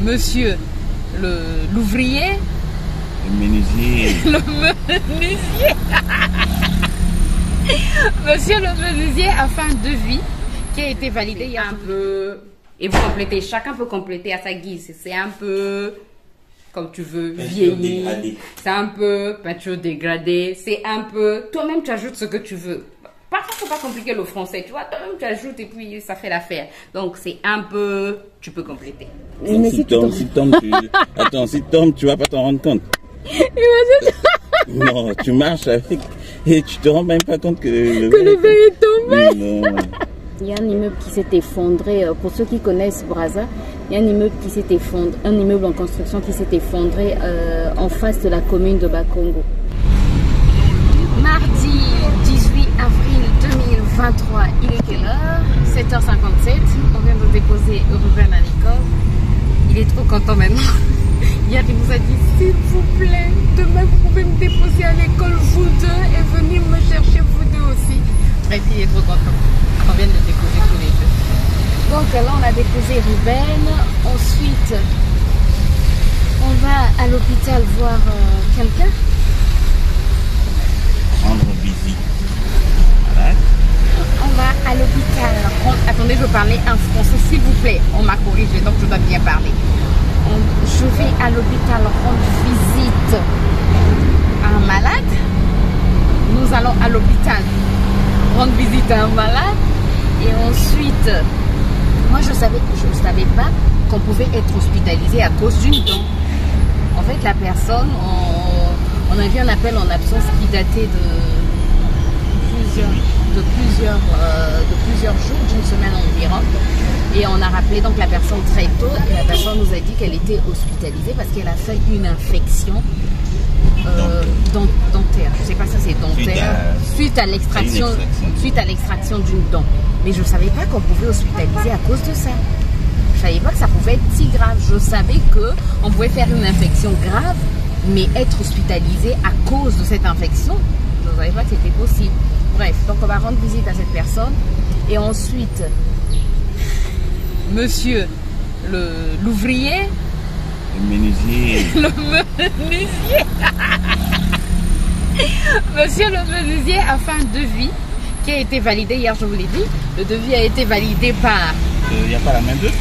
Monsieur l'ouvrier. Le menuisier. Le menuisier. Monsieur le menuisier a fait un devis qui a été validé il y a un peu. Et vous complétez, chacun peut compléter à sa guise. C'est un peu comme tu veux, vieilli. C'est un peu peinture dégradée. C'est un peu. Toi-même, tu ajoutes ce que tu veux. Parfois, faut pas compliquer le français, tu vois. Toi-même, tu ajoutes et puis ça fait l'affaire. Donc, c'est un peu. Tu peux compléter. Mais si Tom, attends, si Tom, tu vas pas t'en rendre compte. Non, tu marches avec et tu te rends même pas compte que le verre est tombé. Non. Il y a un immeuble qui s'est effondré. Pour ceux qui connaissent Brazza, il y a un immeuble qui s'est effondré, un immeuble en construction qui s'est effondré en face de la commune de Bakongo. Mardi 18 avril 2023, il est quelle heure? 7h57. On vient de déposer Ruben à l'école. Il est trop content maintenant. Hier, il nous a dit, s'il vous plaît, demain vous pouvez me déposer à l'école, vous deux, et venir me chercher, vous deux aussi. Bref, il est trop content. On vient de le déposer tous les deux. Donc là, on a déposé Ruben. Ensuite, on va à l'hôpital voir quelqu'un. Rendre visite. Voilà. On va à l'hôpital. Attendez, je veux parler en français, s'il vous plaît. On m'a corrigé, donc je dois bien parler. Je vais à l'hôpital rendre visite à un malade. Nous allons à l'hôpital rendre visite à un malade. Et ensuite, moi je savais pas qu'on pouvait être hospitalisé à cause d'une dent. En fait, la personne, on a vu un appel en absence qui datait de plusieurs jours, d'une semaine environ. Et on a rappelé donc la personne très tôt et la personne nous a dit qu'elle était hospitalisée parce qu'elle a fait une infection dentaire. Je ne sais pas si c'est dentaire. Suite à l'extraction d'une dent. Mais je ne savais pas qu'on pouvait hospitaliser à cause de ça. Je ne savais pas que ça pouvait être si grave. Je savais qu'on pouvait faire une infection grave, mais être hospitalisé à cause de cette infection, je ne savais pas que c'était possible. Bref, donc on va rendre visite à cette personne. Et ensuite, monsieur l'ouvrier. Le menuisier. Le menuisier. Monsieur le menuisier a fait un devis qui a été validé hier, je vous l'ai dit. Le devis a été validé par... Il n'y a pas la main d'œuvre?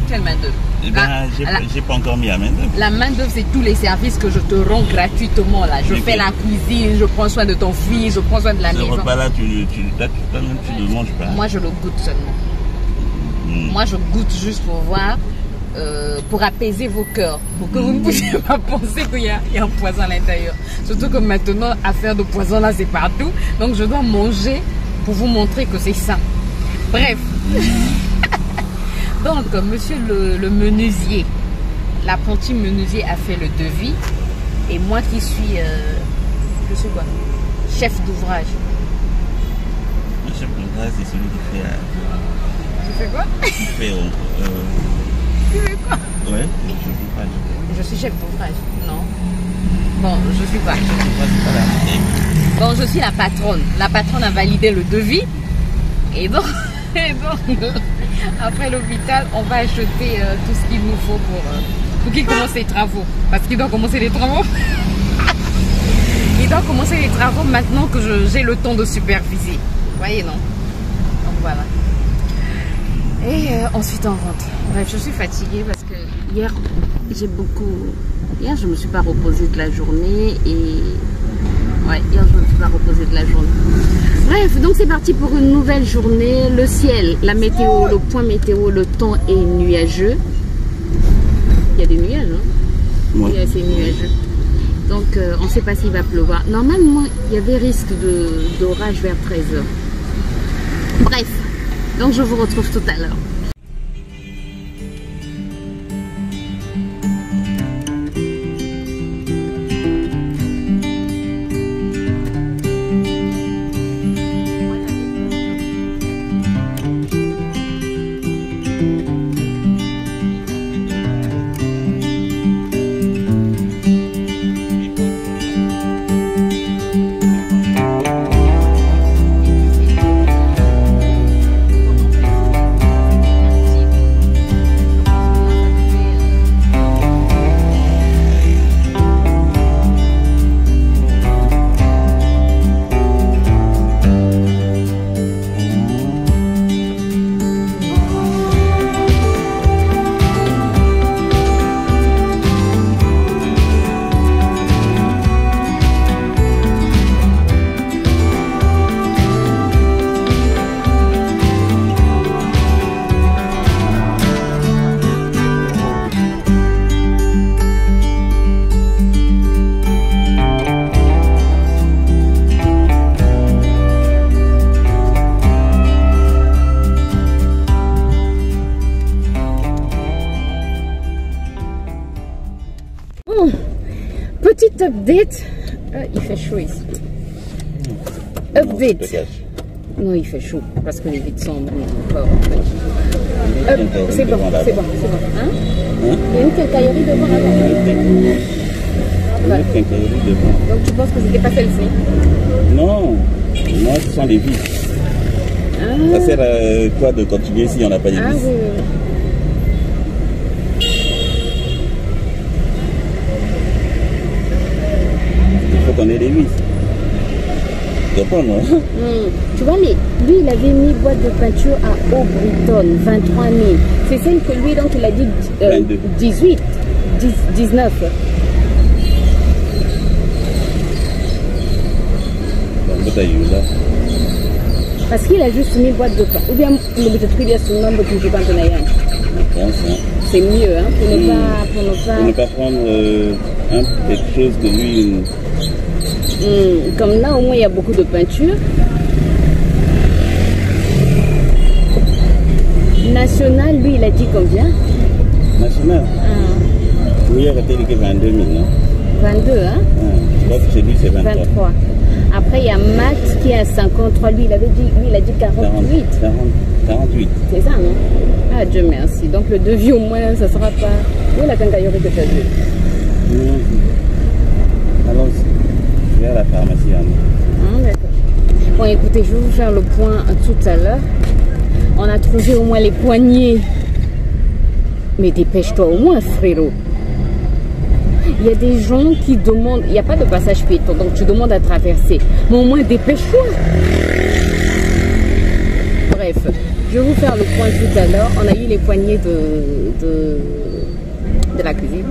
Quelle main d'œuvre? Eh ben, j'ai pas encore mis la main d'œuvre. La main d'œuvre, c'est tous les services que je te rends gratuitement là. Je fais la cuisine, je prends soin de ton fils, je prends soin de la maison. Ce repas là, tu ne le manges pas. Moi, je le goûte seulement. Moi, je goûte juste pour voir, pour apaiser vos cœurs, pour que vous ne puissiez pas penser qu'il y a un poison à l'intérieur. Surtout que maintenant, affaire de poison là, c'est partout. Donc, je dois manger pour vous montrer que c'est ça. Bref. Donc, monsieur le menuisier, l'apprenti menuisier a fait le devis. Et moi qui suis, je suis quoi? Chef d'ouvrage. Le chef d'ouvrage, c'est celui qui fait... Tu fais quoi? Tu fais quoi? Ouais, chef d'ouvrage. Je suis chef d'ouvrage. Non. Bon, je suis pas. Bon, je suis la patronne. La patronne a validé le devis. Et donc après l'hôpital, on va acheter tout ce qu'il nous faut pour qu'il commence les travaux. Parce qu'il doit commencer les travaux. Il doit commencer les travaux maintenant que j'ai le temps de superviser. Vous voyez, non? Donc voilà. Et ensuite on rentre. Bref, je suis fatiguée parce que hier, hier je me suis pas reposée de la journée et... Ouais, hier je me suis pas reposée de la journée. Bref, donc c'est parti pour une nouvelle journée. Le ciel, la météo, le point météo, le temps est nuageux. Il y a des nuages, hein? Ouais. C'est nuageux. Donc on ne sait pas s'il va pleuvoir. Normalement, il y avait risque d'orage vers 13h. Bref, donc je vous retrouve tout à l'heure. petite update. Il fait chaud ici. Update. Non, il fait chaud parce que les vitres sont encore. C'est bon, c'est bon, c'est bon. Hein? Il y a une quincaillerie devant là-bas. Donc tu penses que c'était pas celle-ci? Non, non, ce sont les vis. Ça sert à quoi de continuer si on n'a pas les vis? Oui, oui. Il faut qu'on ait les vis. Je sais pas, moi. Tu vois, mais lui, il avait mis boîte de peinture à Aubriton, 23 000. C'est celle que lui, donc, il a dit 18, 19. Parce qu'il a juste mis boîte de pain. Ou bien, le truc de son nombre que je pense que c'est mieux, hein, pour ne pas prendre quelque chose que lui. Comme là, au moins, il y a beaucoup de peinture. National, lui, il a dit combien? National. Oui, il a été 22 000, non? 22, hein? Je crois que chez lui, c'est 23. Après, il y a Max qui est à 53. Lui, il a dit 48. 48. C'est ça, non? Ah, Dieu merci. Donc, le devis, au moins, ça sera pas... Où est la quincaillerie que tu as vue? Allons-y. Je vais à la pharmacie. D'accord. Bon, écoutez, je vais vous faire le point tout à l'heure. On a trouvé au moins les poignées. Mais dépêche-toi au moins, frérot. Il y a des gens qui demandent, il n'y a pas de passage piéton, donc tu demandes à traverser. Mais au moins dépêche-toi. Bref, je vais vous faire le point tout à l'heure. On a eu les poignées de la cuisine.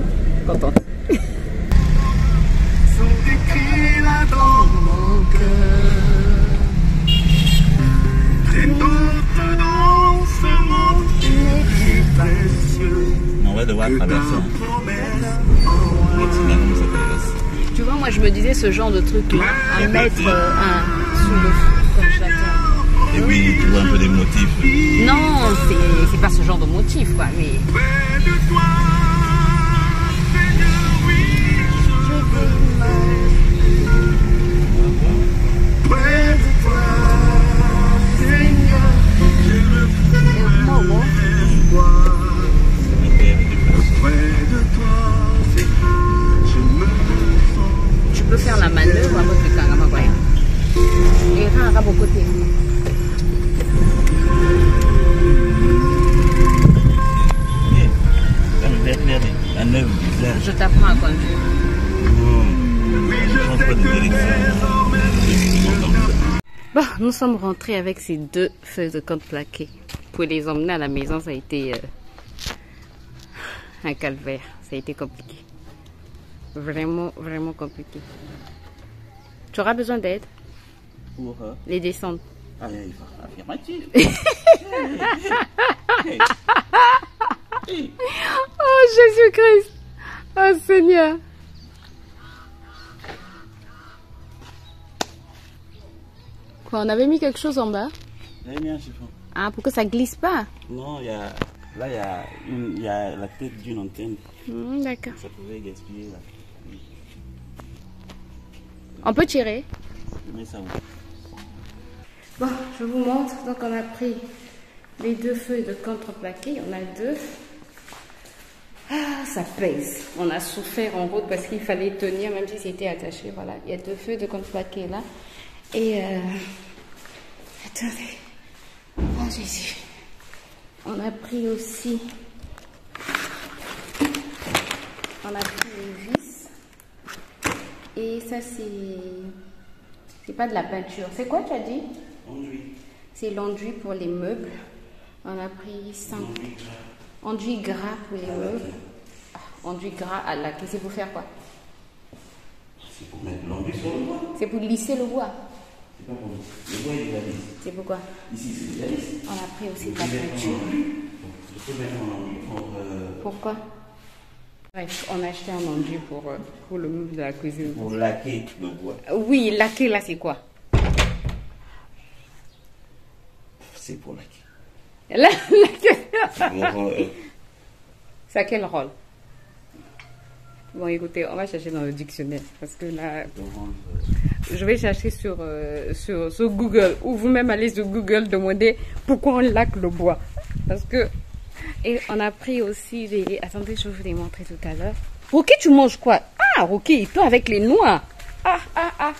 Contente. On va devoir traverser. Tu vois, moi je me disais ce genre de truc là, à mettre sous le congélateur. Et oui, tu vois un peu des motifs. Non, c'est pas ce genre de motif quoi, mais. Tu peux faire la manœuvre avec le carrément quoi. Et un arabe au côté. Je t'apprends à conduire. Bon, nous sommes rentrés avec ces 2 feuilles de compte plaquées. Pour les emmener à la maison, ça a été un calvaire. Ça a été compliqué. Vraiment, vraiment compliqué. Tu auras besoin d'aide pour les descendre. Affirmatif. Oh Jésus-Christ. Oh Seigneur. Quoi, on avait mis quelque chose en bas? J'avais mis un chiffon. Ah, pour que ça glisse pas? Non, il y a la tête d'une antenne. D'accord. Ça pouvait gaspiller là. On peut tirer? Je mets ça où? Bon, je vous montre. Donc, on a pris les 2 feuilles de contreplaqué. On a 2. Ah, ça pèse. On a souffert en route parce qu'il fallait tenir, même si c'était attaché. Voilà, il y a 2 feuilles de contreplaqué là. Et attendez. Oh Jésus. On a pris aussi. On a pris les vis. Et ça, c'est pas de la peinture. C'est quoi, tu as dit? Enduit. C'est l'enduit pour les meubles. On a pris 5. Enduit gras pour les meubles. Enduit gras à laquer. C'est pour faire quoi? C'est pour mettre l'enduit sur le bois. C'est pour lisser le bois. C'est pas pour le bois, il est la lisse. C'est pourquoi? Ici, c'est la lisse. On a pris aussi de la peinture. Je peux mettre un enduit pour. Pourquoi? Bref, on a acheté un enduit pour le meuble de la cuisine. Pour laquer le bois. Oui, laquer là, c'est quoi? C'est pour laquer. Ça a quel rôle? Bon, écoutez, on va chercher dans le dictionnaire. Parce que là, D'orange. je vais chercher sur Google. Ou vous-même allez sur Google demander pourquoi on laque le bois. Parce que... Et on a pris aussi des... Attendez, je vais vous les montrer tout à l'heure. Rocky, tu manges quoi? Ah, Rocky, toi avec les noix. Ah.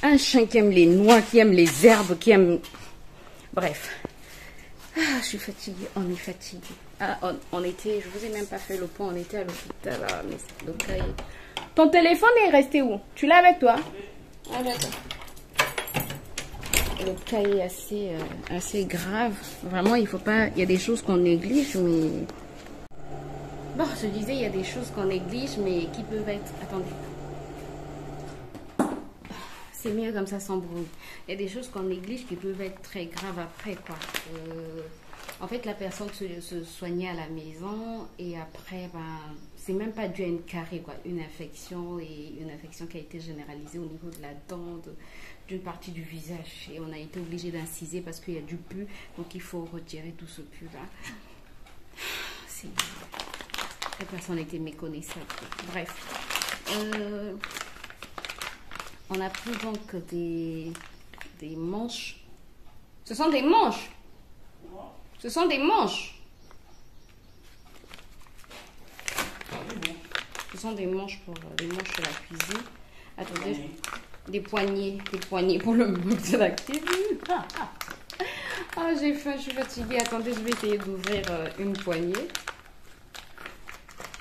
Un chien qui aime les noix, qui aime les herbes, qui aime... Bref. Ah, je suis fatiguée, on est fatigué. Ah, on était... Je vous ai même pas fait le point, on était à l'hôpital. Ah, mais c'est le cahier. Ton téléphone est resté où? Tu l'as avec toi? Ah, d'accord. Le cahier est assez grave. Vraiment, il faut pas... Il y a des choses qu'on néglige, mais... Bon, je disais, il y a des choses qu'on néglige, mais qui peuvent être... Attendez. C'est mieux comme ça, sans bruit. Il y a des choses qu'on néglige qui peuvent être très graves après, quoi. En fait, la personne se soignait à la maison et après, ben, c'est même pas dû à une carie, quoi. Une infection et une infection qui a été généralisée au niveau de la dent, d'une partie du visage. Et on a été obligé d'inciser parce qu'il y a du pus, donc il faut retirer tout ce pus-là. La personne était méconnaissable. Bref. On a pris donc des manches. Ce sont des manches. Ce sont des manches. Ce sont des manches pour les manches de la cuisine. Attendez, des poignées pour le bloc de la cuisine. Ah, j'ai faim, je suis fatiguée. Attendez, je vais essayer d'ouvrir une poignée.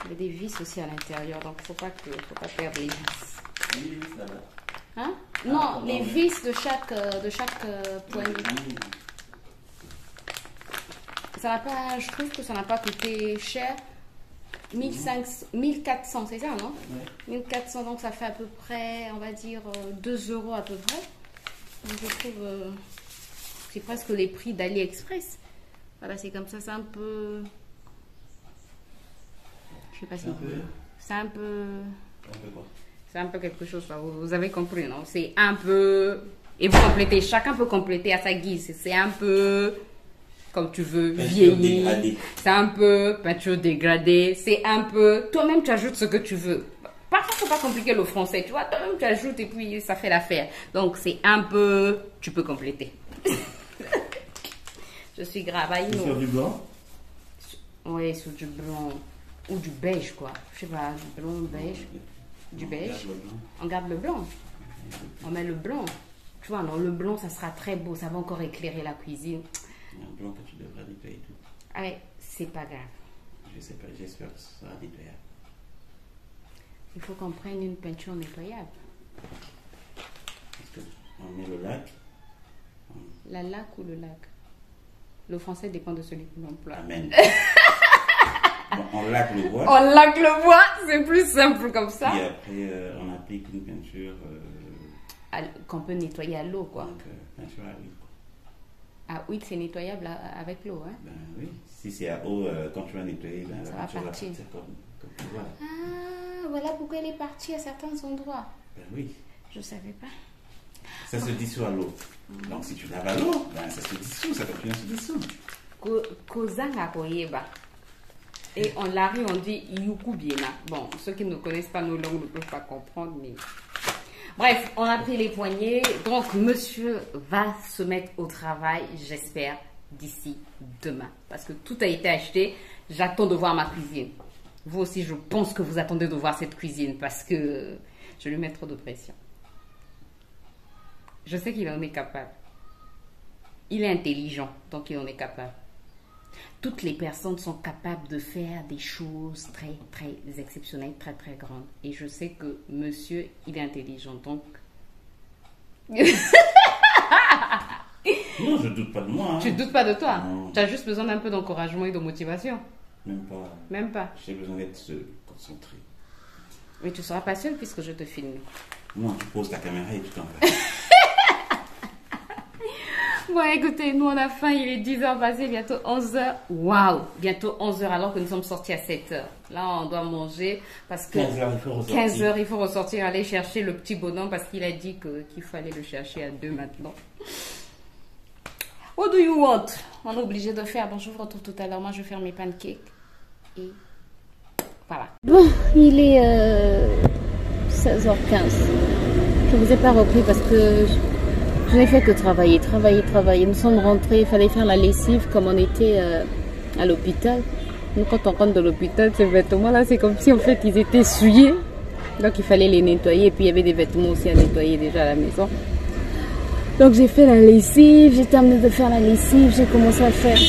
Il y a des vis aussi à l'intérieur, donc faut pas perdre les vis. Hein? Non, les vis de chaque poignée. Ça n'a pas, je trouve que ça n'a pas coûté cher. 1400, c'est ça, non? Ouais. 1400, donc ça fait à peu près, on va dire, 2 € à peu près. Donc je trouve, c'est presque les prix d'AliExpress. Voilà, c'est comme ça, c'est un peu... Je sais pas si... C'est un peu... C'est un peu quelque chose, vous avez compris, non? C'est un peu... Et vous complétez, chacun peut compléter à sa guise. C'est un peu... Comme tu veux, vieilli. C'est un peu peinture dégradée. C'est un peu... Toi-même, tu ajoutes ce que tu veux. Parfois, il ne faut pas compliquer le français. Tu vois, toi-même, tu ajoutes et puis ça fait l'affaire. Donc, c'est un peu... Tu peux compléter. Je suis grave. Sur du blanc? Oui, sur du blanc. Ou du beige, quoi. Je sais pas, du blanc, beige. Du beige. On garde le blanc. On met le blanc. Tu vois, non, le blanc, ça sera très beau. Ça va encore éclairer la cuisine. Un blanc que tu devrais nettoyer tout. Ah ouais, c'est pas grave. Je sais pas, j'espère que ce sera nettoyable. Il faut qu'on prenne une peinture nettoyable. Parce qu'on met le lac. La lac ou le lac? Le français dépend de celui que l'on emploie. Amen. Bon, on laque le bois. On laque le bois, c'est plus simple comme ça. Et après, on applique une peinture... qu'on peut nettoyer à l'eau, quoi. Donc, peinture à huile. À huile, c'est nettoyable avec l'eau, hein? Ben oui, si c'est à eau, quand tu vas nettoyer, ben, ça la va peinture partir. va partir comme voilà. Ah, voilà pourquoi elle est partie à certains endroits. Ben oui. Je savais pas. Ça se dissout à l'eau. Donc si tu laves à l'eau, ben, ça se dissout, ça continue à se dissoudre. Kozanga koyeba. Et en lari, on dit yuku biena. Bon, ceux qui ne connaissent pas nos langues ne peuvent pas comprendre, mais... Bref, on a pris les poignées. Donc, monsieur va se mettre au travail, j'espère, d'ici demain. Parce que tout a été acheté. J'attends de voir ma cuisine. Vous aussi, je pense que vous attendez de voir cette cuisine parce que je lui mets trop de pression. Je sais qu'il en est capable. Il est intelligent, donc il en est capable. Toutes les personnes sont capables de faire des choses très, très exceptionnelles, très, très grandes. Et je sais que monsieur, il est intelligent, donc... Non, je ne doute pas de moi. Hein. Tu ne doutes pas de toi? Non. Tu as juste besoin d'un peu d'encouragement et de motivation. Même pas. Même pas. J'ai besoin d'être seul, concentré. Mais tu ne seras pas seul puisque je te filme. Non, tu poses ta caméra et tu t'en vas. Bon, écoutez, nous on a faim, il est 10h passé, bientôt 11h. Waouh, bientôt 11h alors que nous sommes sortis à 7h. Là, on doit manger parce que 15h, il faut ressortir. 15h, il faut ressortir, aller chercher le petit bonhomme parce qu'il a dit qu'il fallait le chercher à 2 maintenant. What do you want? On est obligé de faire. Bon, je vous retrouve tout à l'heure. Moi, je vais faire mes pancakes et Voilà. Bon, il est 16h15. Je ne vous ai pas repris parce que je n'ai fait que travailler. Nous sommes rentrés, il fallait faire la lessive comme on était à l'hôpital. Nous, quand on rentre de l'hôpital, ces vêtements-là, c'est comme si en fait ils étaient souillés. Donc il fallait les nettoyer. Et puis il y avait des vêtements aussi à nettoyer déjà à la maison. Donc j'ai fait la lessive, j'ai terminé de faire la lessive, j'ai commencé à faire.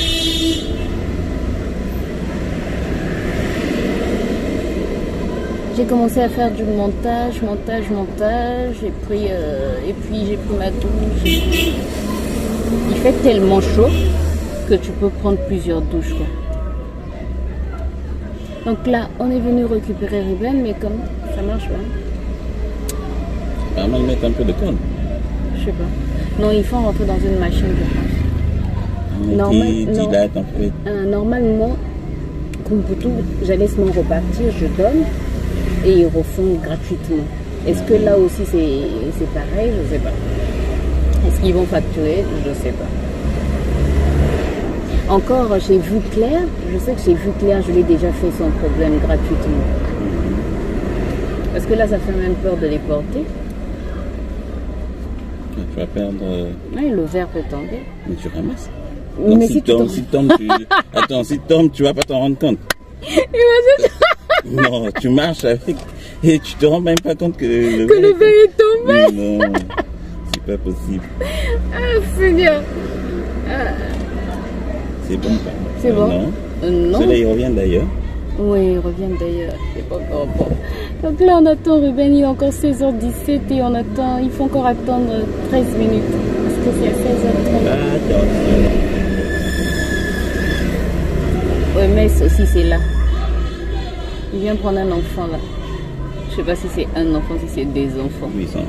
J'ai commencé à faire du montage. Et puis j'ai pris ma douche. Il fait tellement chaud que tu peux prendre plusieurs douches, quoi. Donc là, on est venu récupérer Ruben, mais comme ça marche pas. Vraiment, ils mettent un peu de code. Je sais pas. Non, il faut rentrer dans une machine, je pense. Dilate en fait. Normalement, comme pour tout, je laisse mon repartir, je donne et ils refont gratuitement. Est-ce que là aussi c'est pareil? Je sais pas. Est-ce qu'ils vont facturer? Je sais pas. Encore chez Vue Claire, je sais que chez Vue Claire, je l'ai déjà fait sans problème gratuitement. Parce que là, ça fait même peur de les porter. Tu vas perdre... Oui, le verre peut tomber. Mais tu ramasses. Mais Donc, si si tu tombes... Attends, si tu tombes, tu vas pas t'en rendre compte. Non, tu marches avec et tu te rends même pas compte que le verre est tombé. Non, c'est pas possible. Ah, Seigneur. C'est bon, pas. C'est bon. Non. Cela, il revient d'ailleurs. Oui, il revient d'ailleurs. C'est pas encore bon. Donc là, on attend Ruben, il est encore 16h17 et on attend, il faut encore attendre 13 minutes. Parce que c'est à 16h30. Attends. Oui, mais aussi c'est là. Il vient prendre un enfant là. Je sais pas si c'est un enfant, si c'est des enfants. Oui, ça va.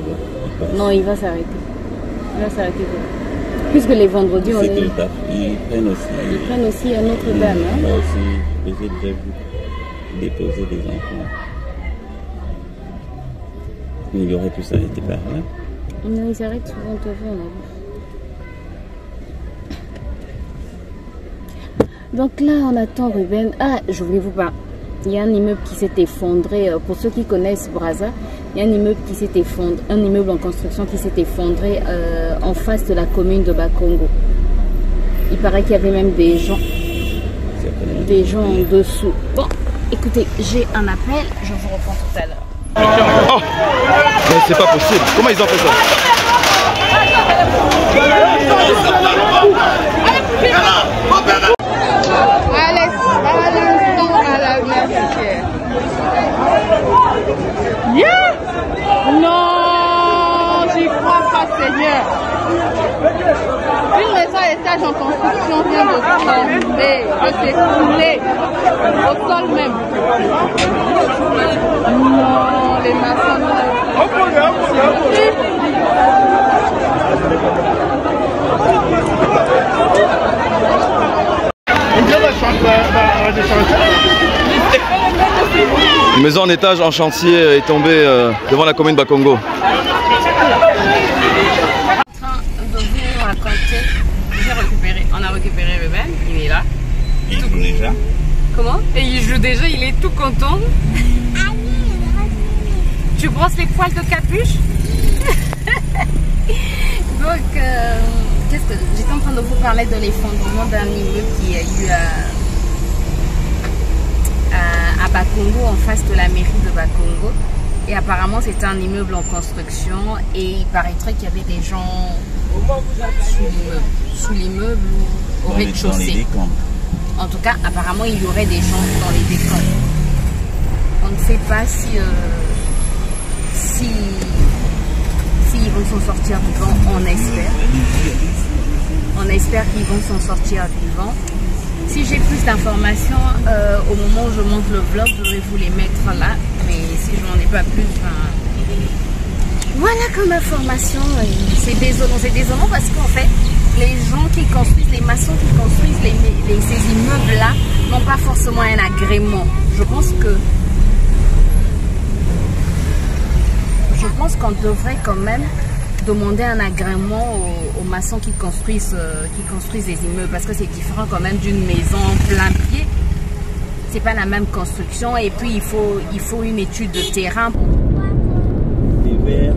Non, il va s'arrêter. Il va s'arrêter. Puisque les vendredis, on est... Ils prennent aussi. Ils prennent aussi à Notre-Dame. Hein? Moi aussi, j'ai déjà vu déposer des enfants. Il aurait pu s'arrêter par là. Non, ils s'arrêtent souvent devant là. Donc là, on attend Ruben. Ah, je voulais vous parler. Il y a un immeuble qui s'est effondré. Pour ceux qui connaissent Brazza, il y a un immeuble qui s'est effondré, un immeuble en construction qui s'est effondré en face de la commune de Bakongo. Il paraît qu'il y avait même des gens en dessous. Bon, écoutez, j'ai un appel. Je vous reprends tout à l'heure. Oh, mais c'est pas possible. Comment ils ont fait ça? Yeah! Non, j'y crois pas, Seigneur. Une maison à étage en construction vient de tomber, de s'écrouler au sol même. Non, les maçons. Une maison en étage en chantier est tombée devant la commune Bakongo. En train de vous raconter, on a récupéré Ruben, il est là. Il joue déjà. Comment? Et il joue déjà, il est tout content. Tu brosses les poils de capuche? Donc, qu'est-ce que j'étais en train de vous parler de l'effondrement d'un immeuble qui a eu à Bakongo, en face de la mairie de Bakongo. Et apparemment, c'était un immeuble en construction et il paraîtrait qu'il y avait des gens sous l'immeuble ou au rez-de-chaussée. En tout cas, apparemment, il y aurait des gens dans les décombres. On ne sait pas si ils vont s'en sortir vivants, on espère. On espère qu'ils vont s'en sortir vivants. Si j'ai plus d'informations, au moment où je monte le vlog, je vais vous les mettre là. Mais si je n'en ai pas plus, voilà comme information. C'est désolant parce qu'en fait, les gens qui construisent, les maçons qui construisent ces immeubles-là n'ont pas forcément un agrément. Je pense qu'on devrait quand même demander un agrément aux maçons qui construisent des immeubles, parce que c'est différent quand même d'une maison plein pied. c'est pas la même construction et puis il faut une étude de terrain. L'hiver,